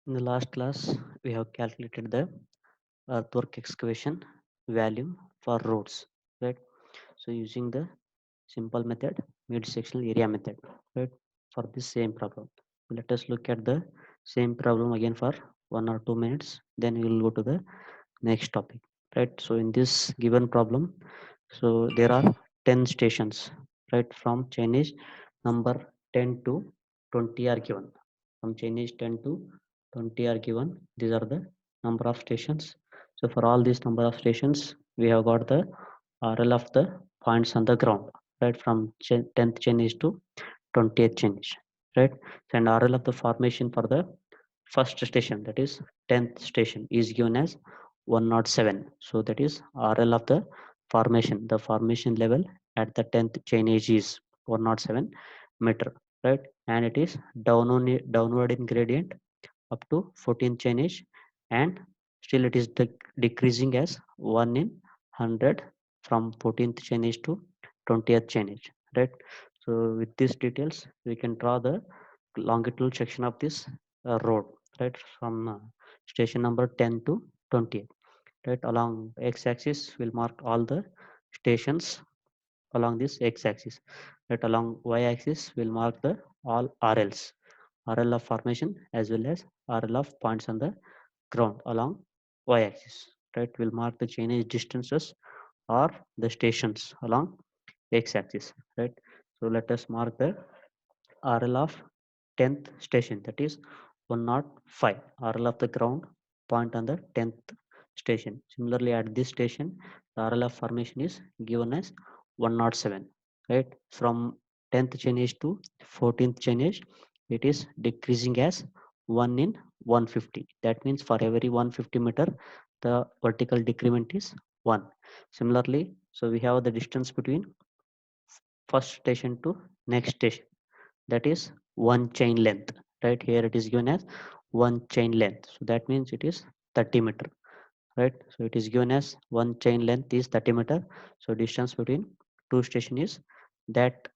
In the last class, we have calculated the earthwork excavation value for roads, right? So using the simple method, mid-sectional area method, right? For this same problem. Let us look at the same problem again for 1 or 2 minutes. Then we will go to the next topic, right? So in this given problem, so there are 10 stations, right? From Chinese number 10 to 20 are given. From Chinese 10 to 20 are given. These are the number of stations. So for all these number of stations, we have got the RL of the points on the ground, right? From 10th Chinese to 20th Chinese, right? And RL of the formation for the first station, that is 10th station, is given as 107. So that is RL of the formation. The formation level at the 10th chain edge is 107 meter, right? And it is downward in gradient up to 14th chain edge, and still it is decreasing as 1 in 100 from 14th chain edge to 20th chain edge, right? So with these details, we can draw the longitudinal section of this road, right, from station number 10 to 20. Right, along x-axis will mark all the stations along this x-axis. Right, along y-axis will mark the all RLs, RL of formation as well as RL of points on the ground along y-axis. Right, will mark the chainage distances or the stations along x-axis. Right, so let us mark the RL of 10th station, that is 105. RL of the ground point on the 10th station. Similarly, at this station, the RL of formation is given as 107. Right, from 10th chainage to 14th chainage, it is decreasing as 1 in 150. That means for every 150 meter, the vertical decrement is 1. Similarly, so we have the distance between first station to next station, that is one chain length. Right, here it is given as one chain length, so that means it is 30 meter. Right, so it is given as one chain length is 30 meter. So distance between two station is that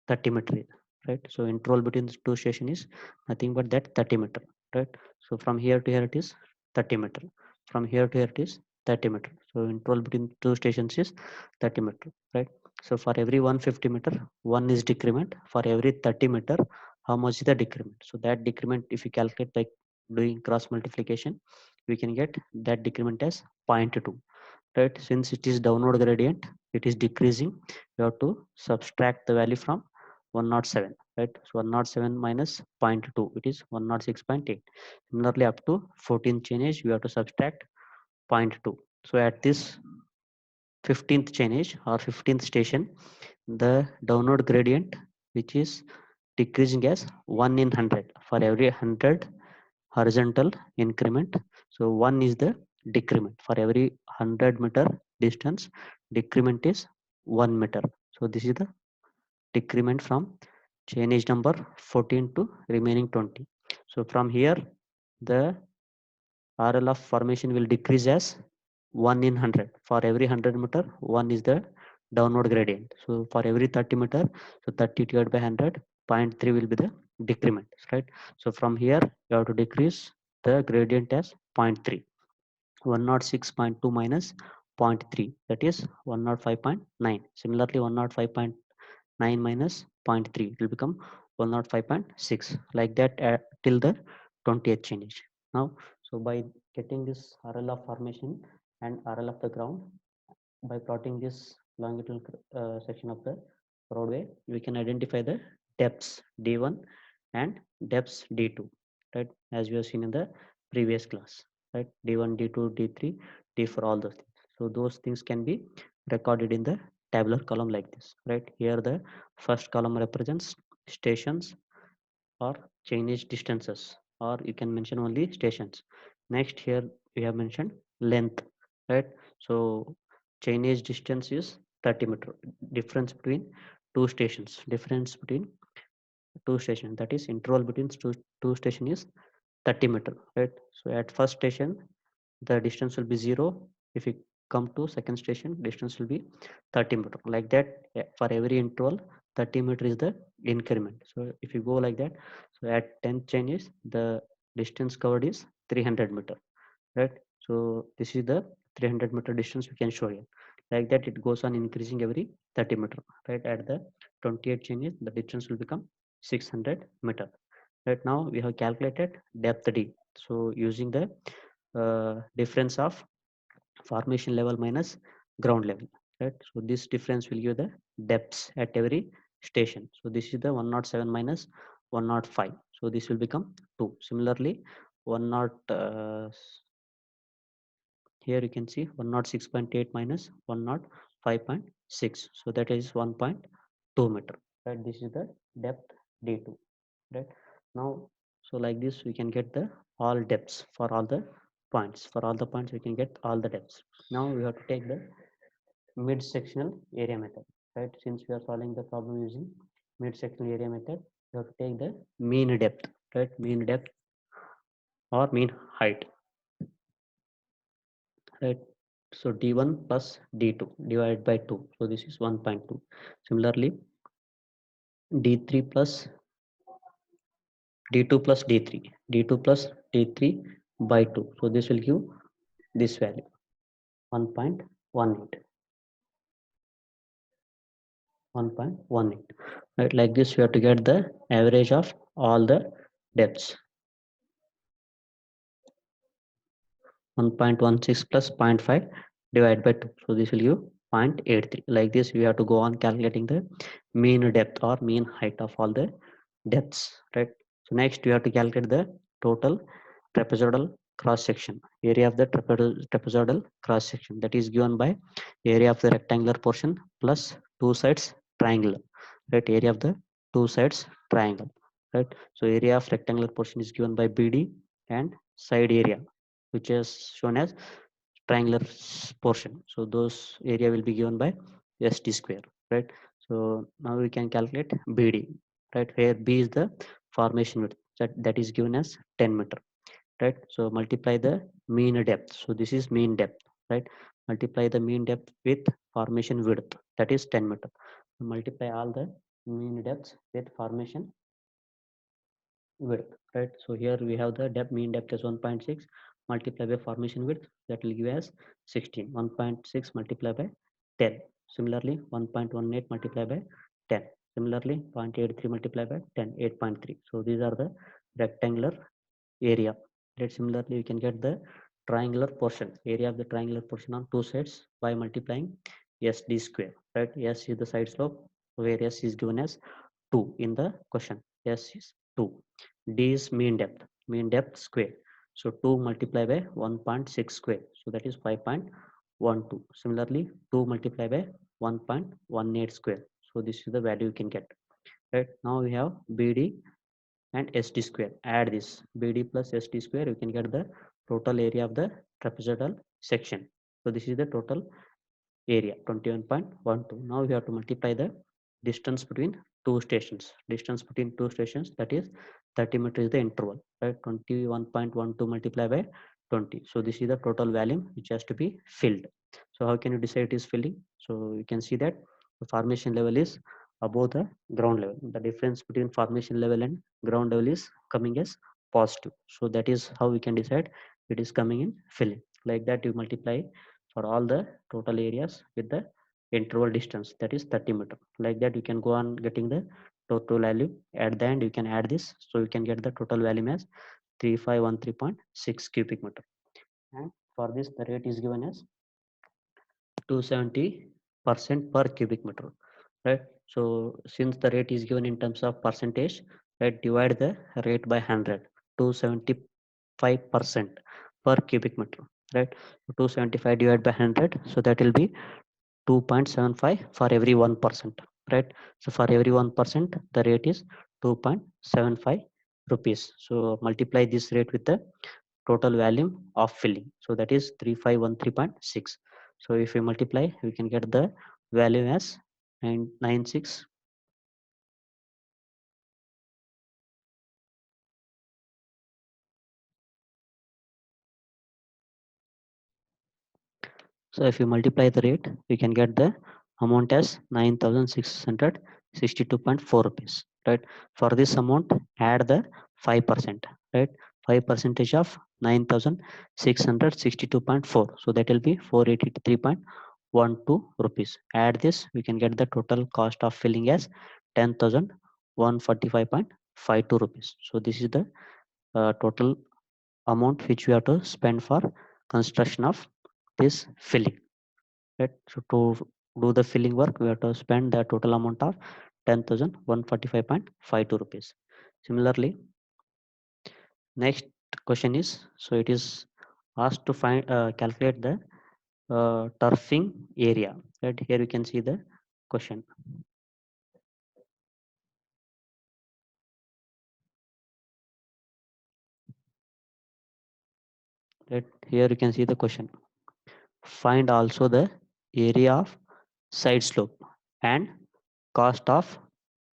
30 meter, right? So interval between the two station is nothing but that 30 meter, right? So from here to here it is 30 meter, from here to here it is 30 meter. So interval between two stations is 30 meter, right? So for every 150 meter, one is decrement. For every 30 meter, how much is the decrement? So that decrement, if you calculate by doing cross multiplication, we can get that decrement as 0.2. Right, since it is downward gradient, it is decreasing. You have to subtract the value from 107, right? So 107 minus 0.2, it is 106.8. Similarly, up to 14th change, we have to subtract 0.2. So at this 15th change or 15th station, the downward gradient, which is decreasing as 1 in 100 for every 100 horizontal increment. So 1 is the decrement. For every 100 meter distance, decrement is 1 meter. So this is the decrement from chain edge number 14 to remaining 20. So from here, the RL of formation will decrease as 1 in 100. For every 100 meter, 1 is the downward gradient. So for every 30 meter, so 30 divided by 100, 0.3 will be the decrement, right? So from here, you have to decrease the gradient as 0.3. 106.2 minus zero point 0.3, that is 105.9. Similarly, 105.9 minus zero point 0.3, it will become 105.6, like that till the 20th change. Now, so by getting this RL of formation and RL of the ground, by plotting this longitudinal section of the roadway, we can identify the depths D1 and depths D2, right? As we have seen in the previous class, right? D1, D2, D3, D for all those things. So those things can be recorded in the tabular column like this, right? Here the first column represents stations or chainage distances, or you can mention only stations. Next, here we have mentioned length, right? So chainage distance is 30 meter. Difference between two stations, difference between two stations, that is interval between two station is 30 meter, right? So at first station, the distance will be 0. If you come to second station, distance will be 30 meter. Like that, for every interval, 30 meter is the increment. So if you go like that, so at 10th change is the distance covered is 300 meter, right? So this is the 300-meter distance we can show here. Like that, it goes on increasing every 30 meter, right? At the 28 changes, the distance will become 600 meter. Right now, we have calculated depth D. So using the difference of formation level minus ground level, right? So this difference will give the depths at every station. So this is the 107 minus 105. So this will become 2. Similarly, 10 here you can see 106.8 minus 105.6. So that is 1.2 meter, right? This is the depth D2, right? Now, so like this, we can get the all depths for all the points. For all the points, we can get all the depths. Now we have to take the mid-sectional area method, right? Since we are solving the problem using mid-sectional area method, we have to take the mean depth, right? Mean depth or mean height, right? So d1 plus d2 divided by 2. So this is 1.2. Similarly, d3 plus d2 plus d3, d2 plus d3 by 2. So this will give this value 1.18. 1.18. Right, like this, we have to get the average of all the depths. 1.16 plus 0.5 divided by 2. So this will give 0.83. Like this, we have to go on calculating the mean depth or mean height of all the depths, right? So next, we have to calculate the total trapezoidal cross section, area of the trapezoidal cross section, that is given by area of the rectangular portion plus two sides triangle, right? Area of the two sides triangle, right? So area of rectangular portion is given by BD, and side area, which is shown as triangular portion. So those area will be given by ST square, right? So now we can calculate BD, right? Where B is the formation width, that is given as 10 meter, right? So multiply the mean depth. So this is mean depth, right? Multiply the mean depth with formation width, that is 10 meter. Multiply all the mean depths with formation width, right? So here we have the depth, mean depth is 1.6 multiplied by formation width, that will give us 16. 1.6 multiplied by 10. Similarly, 1.18 multiplied by 10. Similarly, 0.83 multiplied by 10, 8.3. So these are the rectangular area, right? Similarly, we can get the triangular portion, area of the triangular portion on two sides by multiplying SD square, right? S is the side slope, where S is given as 2 in the question. S is 2. D is mean depth square. So 2 multiplied by 1.6 square. So that is 5.12. Similarly, 2 multiplied by 1.18 square. So this is the value you can get. Right now we have BD and ST square. Add this BD plus ST square, you can get the total area of the trapezoidal section. So this is the total area 21.12. Now we have to multiply the distance between two stations. Distance between two stations, that is 30 meter is the interval, right? 21.12 multiplied by 20. So this is the total volume which has to be filled. So how can you decide it is filling? So you can see that the formation level is above the ground level. The difference between formation level and ground level is coming as positive. So that is how we can decide it is coming in filling. Like that, you multiply for all the total areas with the interval distance, that is 30 meter. Like that, you can go on getting the total value. At the end, you can add this, so you can get the total value as 3513.6 cubic meter. And for this, the rate is given as 270% per cubic meter, right? So since the rate is given in terms of percentage, right, divide the rate by 100. 275% per cubic meter, right? So 275 divided by 100, so that will be 2.75 for every 1%, right? So for every 1%, the rate is 2.75 rupees. So multiply this rate with the total volume of filling. So that is 3513.6. So if we multiply, we can get the value as 996. So if you multiply the rate, we can get the amount as 9,662.4 rupees, right? For this amount, add the 5%, right? 5 percentage of 9662.4. So that will be 483.12 rupees. Add this, we can get the total cost of filling as 10,145.52 rupees. So this is the total amount which we have to spend for construction of this filling. Right? So to do the filling work, we have to spend the total amount of 10,145.52 rupees. Similarly, next question is, so it is asked to find calculate the turfing area. Right here you can see the question. Right here you can see the question. Find also the area of side slope and cost of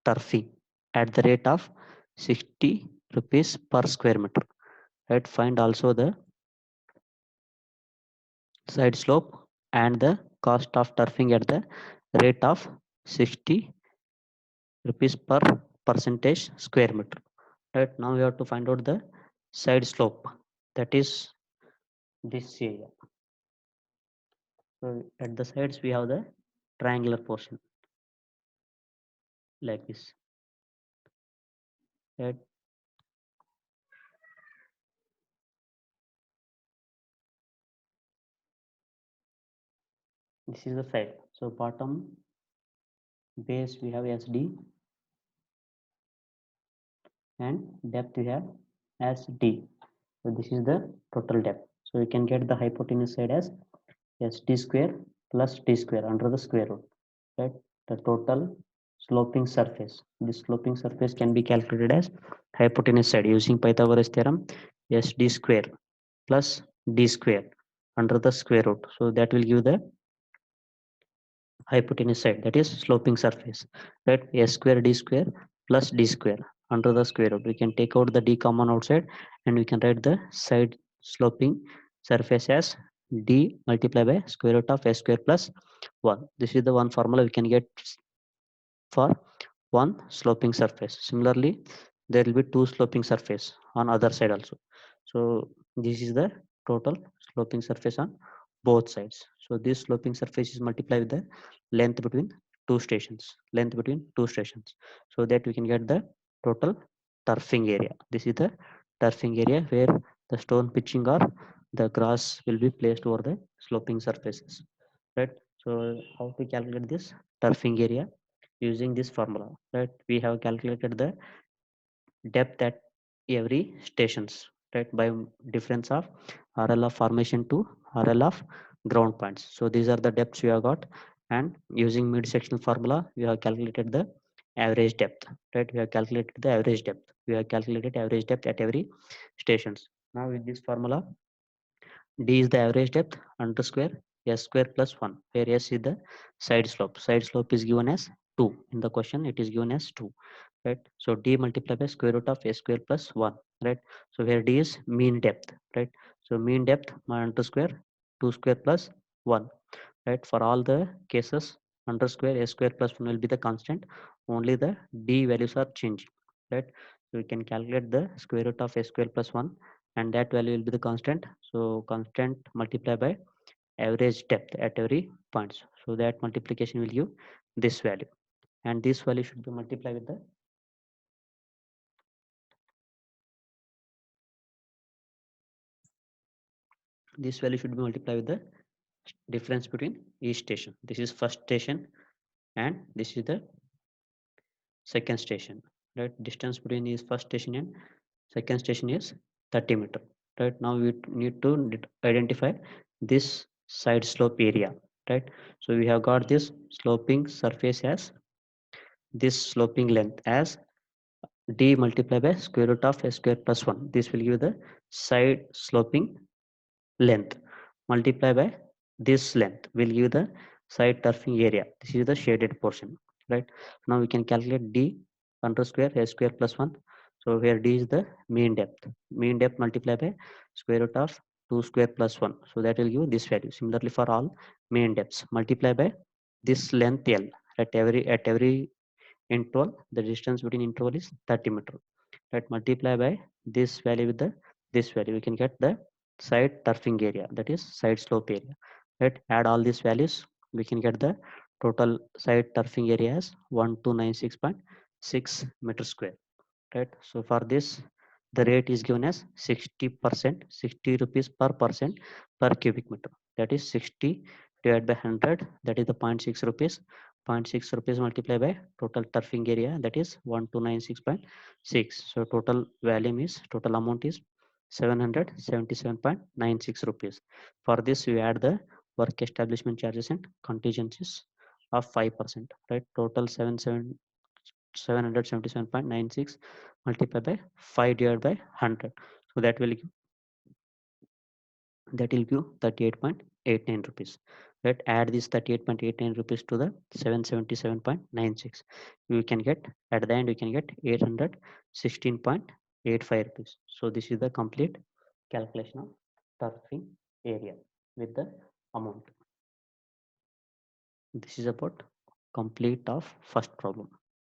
turfing at the rate of 60 rupees per square meter. Right, find also the side slope and the cost of turfing at the rate of 60 rupees per percentage square meter. Right, now we have to find out the side slope, that is this area. So at the sides we have the triangular portion like this. Right, this is the side. So bottom base we have SD and depth we have as D. So this is the total depth. So we can get the hypotenuse side as SD square plus D square under the square root. Right? The total sloping surface. This sloping surface can be calculated as hypotenuse side using Pythagoras theorem. SD square plus D square under the square root. So that will give the hypotenuse side, that is sloping surface. Right, s square d square plus d square under the square root. We can take out the d common outside and we can write the side sloping surface as d multiplied by square root of s square plus 1. This is the one formula we can get for one sloping surface. Similarly, there will be two sloping surface on other side also. So this is the total sloping surface on both sides. So this sloping surface is multiplied with the length between two stations, length between two stations, so that we can get the total turfing area. This is the turfing area where the stone pitching or the grass will be placed over the sloping surfaces. Right. So how to calculate this turfing area? Using this formula, right, we have calculated the depth at every stations, right, by difference of RL of formation to RL of ground points. So these are the depths we have got, and using mid sectional formula we have calculated the average depth. Right, we have calculated the average depth, we have calculated average depth at every stations. Now with this formula, D is the average depth under square s square plus 1, where s is the side slope. Side slope is given as 2. In the question, it is given as 2. Right? So D multiplied by square root of s square plus 1. Right? So where D is mean depth. Right? So mean depth under square 2 square plus 1. Right? For all the cases, under square s square plus 1 will be the constant. Only the D values are changing. Right? So we can calculate the square root of s square plus 1, and that value will be the constant. So constant multiplied by average depth at every point. So that multiplication will give this value, and this value should be multiplied with the this value should be multiplied with the difference between each station. This is first station and this is the second station. Right, distance between is first station and second station is 30 meter. Right, now we need to identify this side slope area. Right, so we have got this sloping surface as this sloping length as d multiplied by square root of s square plus 1. This will give the side sloping length multiplied by this length will give the side turfing area. This is the shaded portion. Right, now we can calculate d under square s square plus 1. So where d is the mean depth, mean depth multiplied by square root of 2 square plus 1. So that will give this value. Similarly, for all mean depths, multiply by this length L at every interval. The distance between interval is 30 meter. Right, multiply by this value with the this value, we can get the side turfing area, that is side slope area, right? Add all these values, we can get the total side turfing area as 1296.6 meter square, right? So for this, the rate is given as 60%, 60 rupees per percent per cubic meter. That is 60 divided by 100, that is the 0.6 rupees. 0.6 rupees multiplied by total turfing area, that is 1296.6. So total volume is, total amount is 777.96 rupees. For this, we add the work establishment charges and contingencies of 5%, right? Total 777.96 multiplied by 5 divided by 100. So that will give 38.89 rupees. Right? Add this 38.89 rupees to the 777.96. We can get, at the end we can get 816.85 rupees. So this is the complete calculation of turfing area with the amount. This is about complete of first problem.